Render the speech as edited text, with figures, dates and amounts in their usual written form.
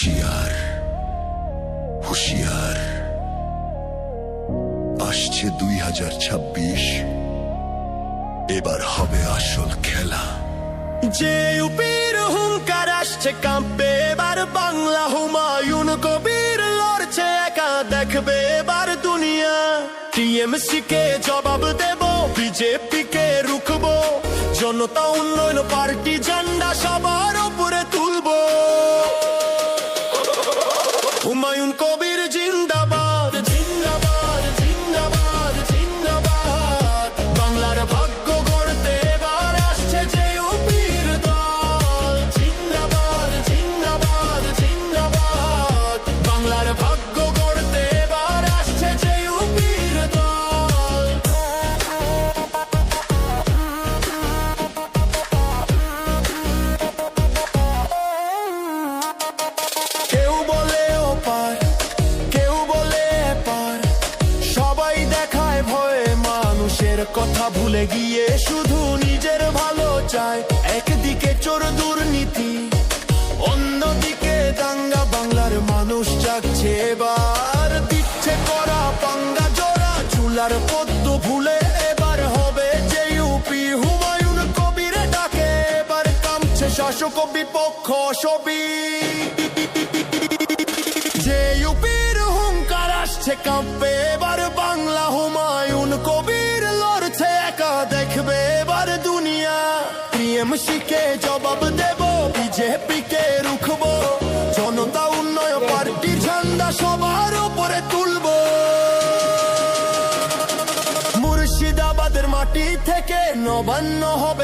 হুঁশিয়ার হুঁশিয়ার আসছে 2026, এবার হবে আসল খেলা। যে ইউপির হুঙ্কার আসছে কাঁপবে এবার বাংলা, হুমায়ুন কবির লড়ছে একা দেখবে এবার দুনিয়া। টিএমসি কে জবাব দেব, বিজেপি কে রুখবো, জনতা উন্নয়ন পার্টি ঝান্ডা সবার উপরে তুলবো। হুমায়ুন কবির জিন্দাবাদ জিন্দাবাদ জিন্দাবাদ জিন্দাবাদ। বাংলার ভাগ্য গড়তে এবার আসছে যে ইউপির দল। জিন্দাবাদ জিন্দাবাদ জিন্দাবাদ। বাংলার ভাগ্য গড়তে এবার আসছে যে ইউপির দল। কেউ বলে ওপার, কেউ বলে এপার, সবাই দেখায় ভয়ে মানুষের কথা ভুলে গিয়ে শুধু নিজের ভালো চায়। একদিকে চোর দুর্নীতি, অন্যদিকে দাঙ্গা, বাংলার মানুষ জাগছে এবার, দিচ্ছে করা পাঙ্গা জোড়া, চুলার পদ্ম ভুলে এবার হবে যে ইউপি। হুমায়ুন কবির ডাকে এবার কামছে শাসক বিপক্ষ সবই। যে ইউপির হুঙ্কার আসছে কাঁপবে এবার বাংলা, হুমায়ুন কবির লড়ছে একা দেখবে এবার দুনিয়া। টিএমসি কে জবাব দেব, বিজেপি কে রুখবো, জনতা উন্নয়ন পার্টির ঝান্ডা সবার উপরে তুলবো। মুর্শিদাবাদের মাটি থেকে নবান্ন হবে